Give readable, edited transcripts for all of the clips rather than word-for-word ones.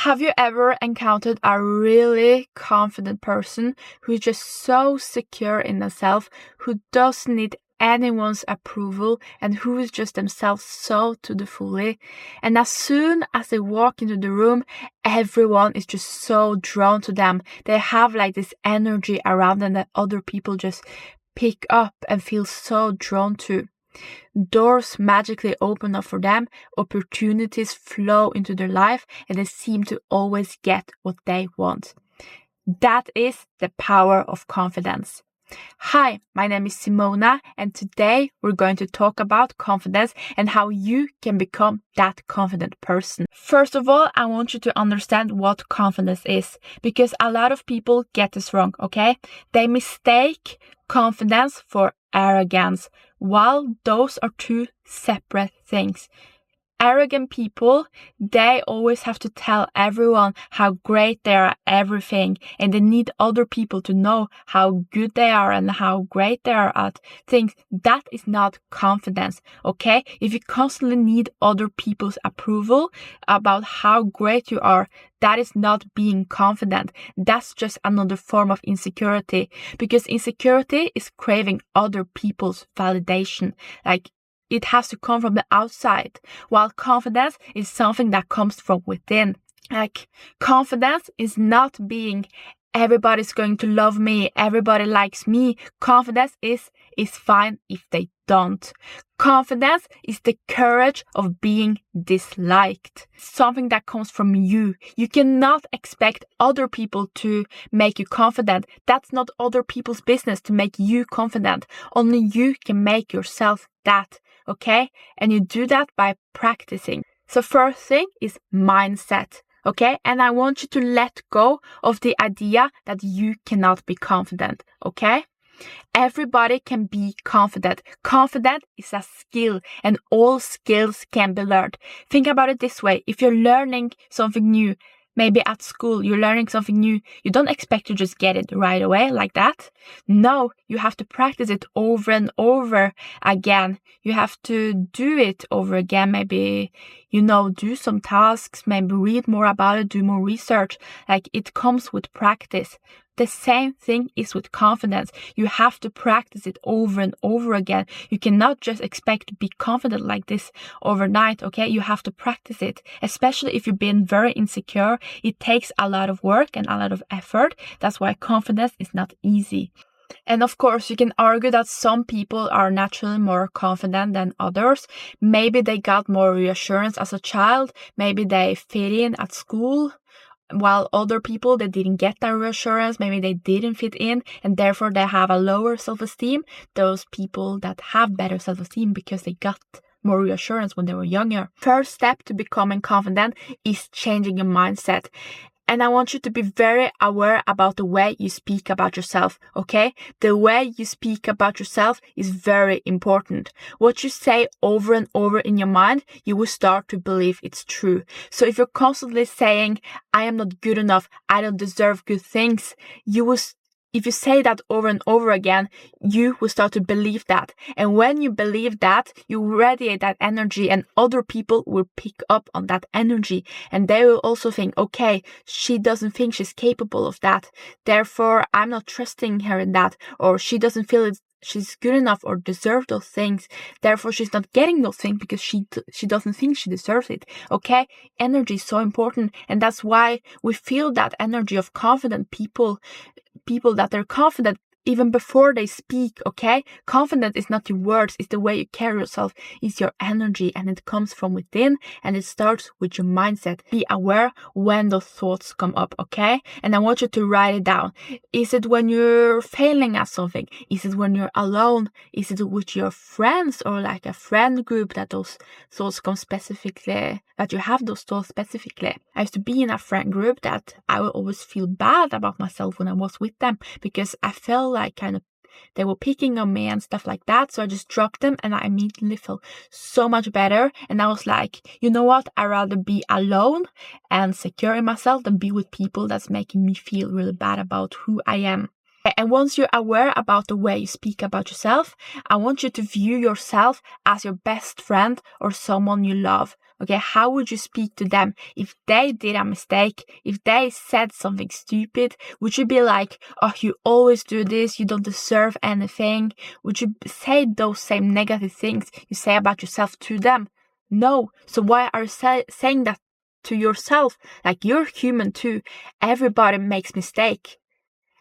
Have you ever encountered a really confident person who's just so secure in themselves, who doesn't need anyone's approval, and who is just themselves so to the fully? And as soon as they walk into the room, everyone is just so drawn to them. They have like this energy around them that other people just pick up and feel so drawn to. Doors magically open up for them, opportunities flow into their life, and they seem to always get what they want. That is the power of confidence. Hi, my name is Simona, and today we're going to talk about confidence and how you can become that confident person. First of all, I want you to understand what confidence is, because a lot of people get this wrong, okay? They mistake confidence for arrogance, while those are two separate things. Arrogant people, they always have to tell everyone how great they are at everything, and they need other people to know how good they are and how great they are at things. That is not confidence, okay? If you constantly need other people's approval about how great you are, that is not being confident. That's just another form of insecurity, because insecurity is craving other people's validation. Like, it has to come from the outside, while confidence is something that comes from within. Like, confidence is not being everybody's going to love me, everybody likes me. Confidence is fine if they don't. Confidence is the courage of being disliked. Something that comes from you. You cannot expect other people to make you confident. That's not other people's business to make you confident. Only you can make yourself that. Okay? And you do that by practicing. So first thing is mindset. Okay? And I want you to let go of the idea that you cannot be confident. Okay? Everybody can be confident. Confident is a skill, and all skills can be learned. Think about it this way. If you're learning something new, maybe at school, you're learning something new, you don't expect to just get it right away like that. No, you have to practice it over and over again. You have to do it over again. Maybe, do some tasks, maybe read more about it, do more research. Like, it comes with practice. The same thing is with confidence. You have to practice it over and over again. You cannot just expect to be confident like this overnight, okay? You have to practice it. Especially if you've been very insecure, it takes a lot of work and a lot of effort. That's why confidence is not easy. And of course, you can argue that some people are naturally more confident than others. Maybe they got more reassurance as a child. Maybe they fit in at school, while other people, they didn't get that reassurance. Maybe they didn't fit in, and therefore they have a lower self-esteem. Those people that have better self-esteem because they got more reassurance when they were younger. First step to becoming confident is changing your mindset. And I want you to be very aware about the way you speak about yourself, okay? The way you speak about yourself is very important. What you say over and over in your mind, you will start to believe it's true. So if you're constantly saying, I am not good enough, I don't deserve good things, if you say that over and over again, you will start to believe that. And when you believe that, you radiate that energy, and other people will pick up on that energy. And they will also think, okay, she doesn't think she's capable of that. Therefore, I'm not trusting her in that. Or she doesn't feel she's good enough or deserve those things. Therefore, she's not getting those things because she doesn't think she deserves it. Okay? Energy is so important. And that's why we feel that energy of confident people that they're confident even before they speak, okay? Confidence is not your words, it's the way you carry yourself, it's your energy, and it comes from within, and it starts with your mindset. Be aware when those thoughts come up, okay? And I want you to write it down. Is it when you're failing at something? Is it when you're alone? Is it with your friends or like a friend group that those thoughts come specifically, that you have those thoughts specifically? I used to be in a friend group that I would always feel bad about myself when I was with them, because I felt like they were picking on me and stuff like that. So I just dropped them, and I immediately felt so much better. And I was like, you know what? I'd rather be alone and secure in myself than be with people that's making me feel really bad about who I am. And once you're aware about the way you speak about yourself, I want you to view yourself as your best friend or someone you love. Okay, how would you speak to them if they did a mistake, if they said something stupid? Would you be like, oh, you always do this, you don't deserve anything? Would you say those same negative things you say about yourself to them? No. So why are you saying that to yourself? Like, you're human too. Everybody makes mistakes.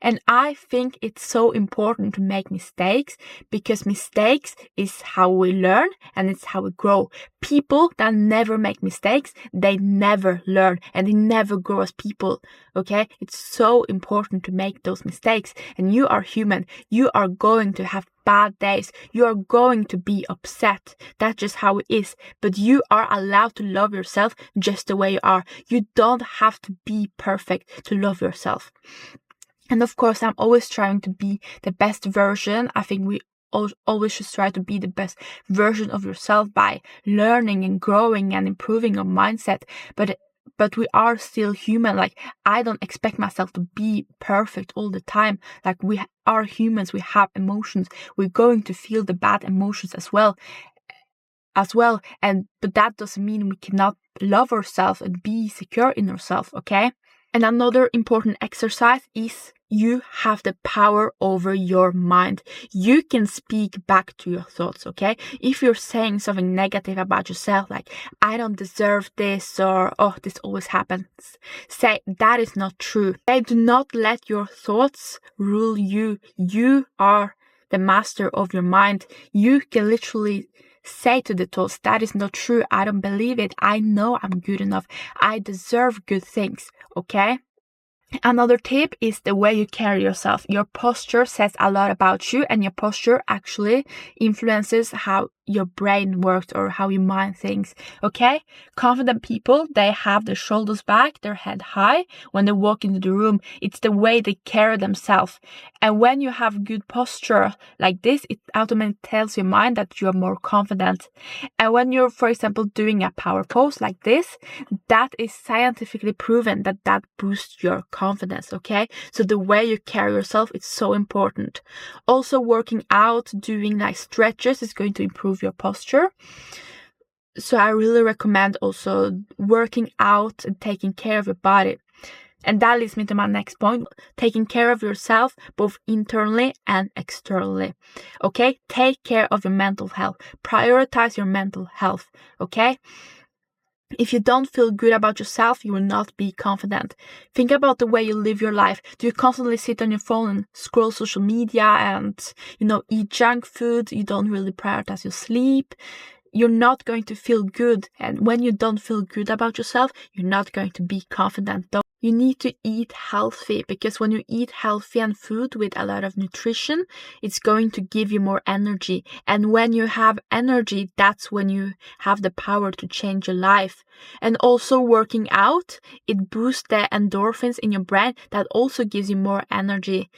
And I think it's so important to make mistakes, because mistakes is how we learn and it's how we grow. People that never make mistakes, they never learn and they never grow as people. Okay? It's so important to make those mistakes. And you are human. You are going to have bad days. You are going to be upset. That's just how it is. But you are allowed to love yourself just the way you are. You don't have to be perfect to love yourself. And of course, I'm always trying to be the best version. I think we always should try to be the best version of yourself by learning and growing and improving your mindset. But we are still human. Like, I don't expect myself to be perfect all the time. Like, we are humans. We have emotions. We're going to feel the bad emotions as well. But that doesn't mean we cannot love ourselves and be secure in ourselves. Okay. And another important exercise is you have the power over your mind. You can speak back to your thoughts, okay? If you're saying something negative about yourself, like, I don't deserve this, or, oh, this always happens, say, that is not true. Okay? Do not let your thoughts rule you. You are the master of your mind. You can literally say to the thoughts, that is not true. I don't believe it. I know I'm good enough. I deserve good things, okay? Another tip is the way you carry yourself. Your posture says a lot about you, and your posture actually influences how your brain works or how you mind things, okay? Confident people, they have their shoulders back, their head high when they walk into the room. It's the way they carry themselves. And when you have good posture like this, it automatically tells your mind that you're more confident. And when you're, for example, doing a power pose like this, that is scientifically proven that boosts your confidence, okay? So the way you carry yourself is so important. Also, working out, doing like stretches is going to improve your posture. So I really recommend also working out and taking care of your body. And that leads me to my next point, taking care of yourself both internally and externally. Okay? Take care of your mental health. Prioritize your mental health. Okay? If you don't feel good about yourself, you will not be confident. Think about the way you live your life. Do you constantly sit on your phone and scroll social media and, eat junk food? You don't really prioritize your sleep. You're not going to feel good. And when you don't feel good about yourself, you're not going to be confident. Though you need to eat healthy, because when you eat healthy and food with a lot of nutrition, it's going to give you more energy. And when you have energy, that's when you have the power to change your life. And also working out, it boosts the endorphins in your brain that also gives you more energy.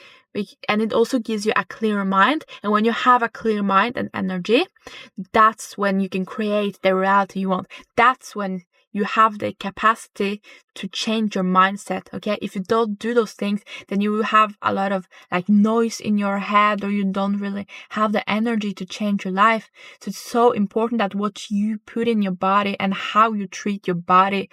And it also gives you a clearer mind. And when you have a clear mind and energy, that's when you can create the reality you want. That's when you have the capacity to change your mindset, okay? If you don't do those things, then you will have a lot of noise in your head, or you don't really have the energy to change your life. So it's so important that what you put in your body and how you treat your body,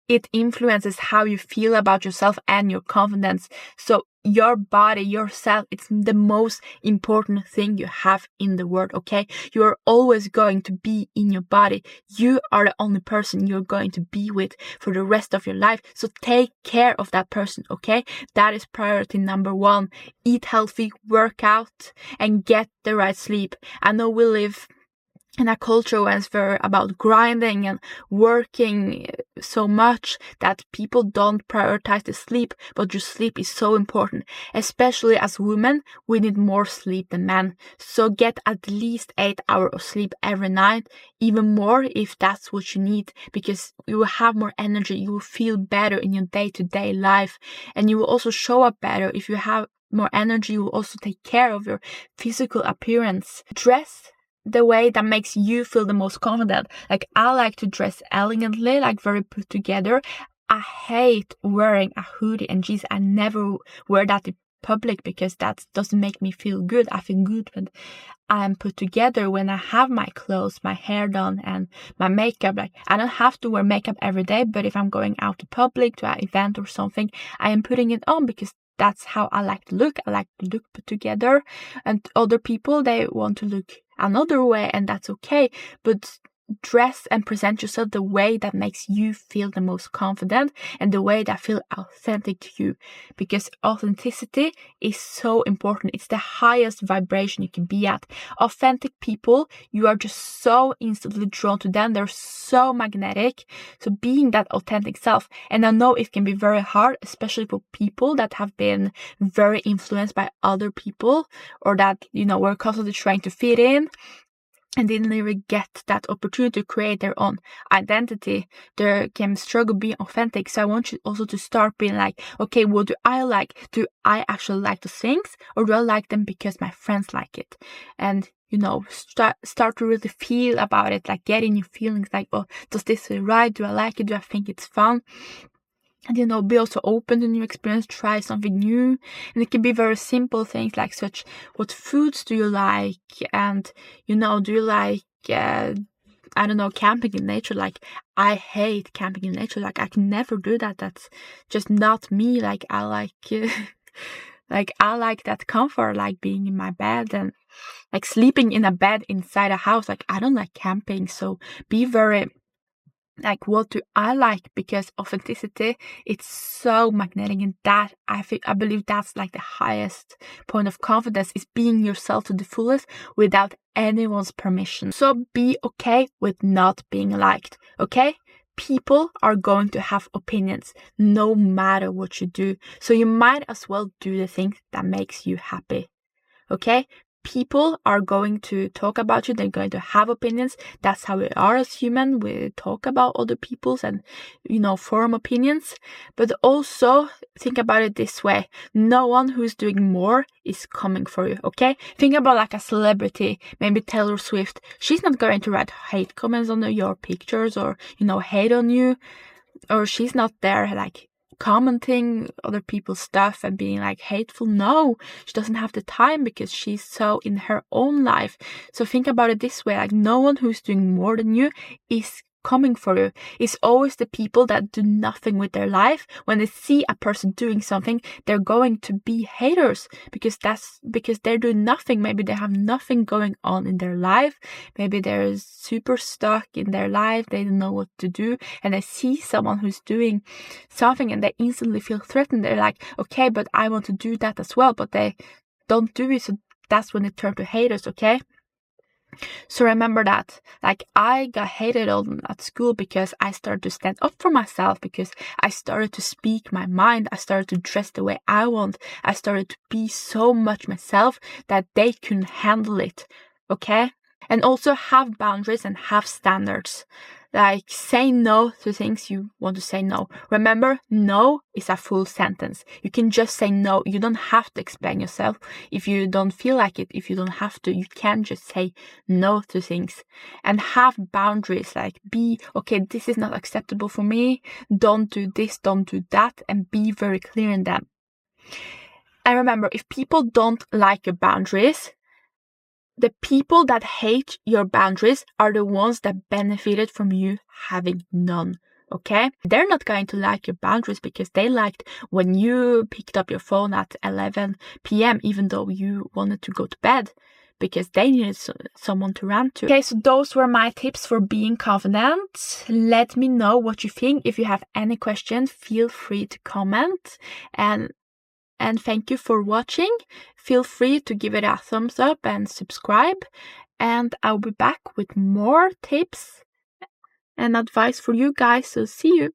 it influences how you feel about yourself and your confidence. So your body, yourself, it's the most important thing you have in the world, okay? You are always going to be in your body. You are the only person you're going to be with for the rest of your life. So take care of that person, okay? That is priority number 1. Eat healthy, work out, and get the right sleep. I know we live in a culture where it's very about grinding and working so much that people don't prioritize the sleep, but your sleep is so important. Especially as women, we need more sleep than men. So get at least 8 hours of sleep every night, even more if that's what you need, because you will have more energy, you will feel better in your day-to-day life, and you will also show up better. If you have more energy, you will also take care of your physical appearance. Dress the way that makes you feel the most confident. I like to dress elegantly, very put together. I hate wearing a hoodie and jeans. I never wear that public, because that doesn't make me feel good. I feel good when I'm put together, when I have my clothes, my hair done, and my makeup. Like, I don't have to wear makeup every day, but if I'm going out to public, to an event or something, I am putting it on because that's how I like to look. I like to look put together, and other people, they want to look another way, and that's okay. But dress and present yourself the way that makes you feel the most confident and the way that feels authentic to you, because authenticity is so important. It's the highest vibration you can be at. Authentic people, you are just so instantly drawn to them. They're so magnetic. So being that authentic self, and I know it can be very hard, especially for people that have been very influenced by other people, or that, were constantly trying to fit in and didn't really get that opportunity to create their own identity. They can struggle being authentic. So I want you also to start being like, okay, what do I like? Do I actually like those things, or do I like them because my friends like it? And start to really feel about it, like getting your feelings, like, oh, does this feel right? Do I like it? Do I think it's fun? And be also open to new experience, try something new. And it can be very simple things like such, what foods do you like? And, do you like, camping in nature? Like, I hate camping in nature. Like, I can never do that. That's just not me. Like, I like, I like that comfort, like being in my bed and like sleeping in a bed inside a house. Like, I don't like camping. So be very, like, what do I like? Because authenticity, it's so magnetic, and that I believe that's like the highest point of confidence, is being yourself to the fullest without anyone's permission. So be okay with not being liked, okay? People are going to have opinions no matter what you do. So you might as well do the thing that makes you happy, okay? People are going to talk about you. They're going to have opinions. That's how we are as humans. We talk about other people's and, form opinions. But also think about it this way. No one who's doing more is coming for you, okay? Think about like a celebrity, maybe Taylor Swift. She's not going to write hate comments on your pictures or, hate on you. Or she's not there like commenting other people's stuff and being like hateful. No, she doesn't have the time because she's so in her own life. So think about it this way, like no one who's doing more than you is coming for you. It's always the people that do nothing with their life. When they see a person doing something, they're going to be haters because they're doing nothing. Maybe they have nothing going on in their life. Maybe they're super stuck in their life. They don't know what to do. And they see someone who's doing something and they instantly feel threatened. They're like, okay, but I want to do that as well. But they don't do it. So that's when they turn to haters, okay? So remember that, like, I got hated on at school because I started to stand up for myself, because I started to speak my mind. I started to dress the way I want. I started to be so much myself that they couldn't handle it, okay? And also have boundaries and have standards. Like, say no to things you want to say no. Remember, no is a full sentence. You can just say no. You don't have to explain yourself. If you don't feel like it, if you don't have to, you can just say no to things. And have boundaries, like be, okay, this is not acceptable for me. Don't do this, don't do that. And be very clear in them. And remember, if people don't like your boundaries, the people that hate your boundaries are the ones that benefited from you having none, okay? They're not going to like your boundaries because they liked when you picked up your phone at 11 p.m. even though you wanted to go to bed, because they needed someone to rant to. Okay, so those were my tips for being confident. Let me know what you think. If you have any questions, feel free to comment. And thank you for watching. Feel free to give it a thumbs up and subscribe. And I'll be back with more tips and advice for you guys. So see you.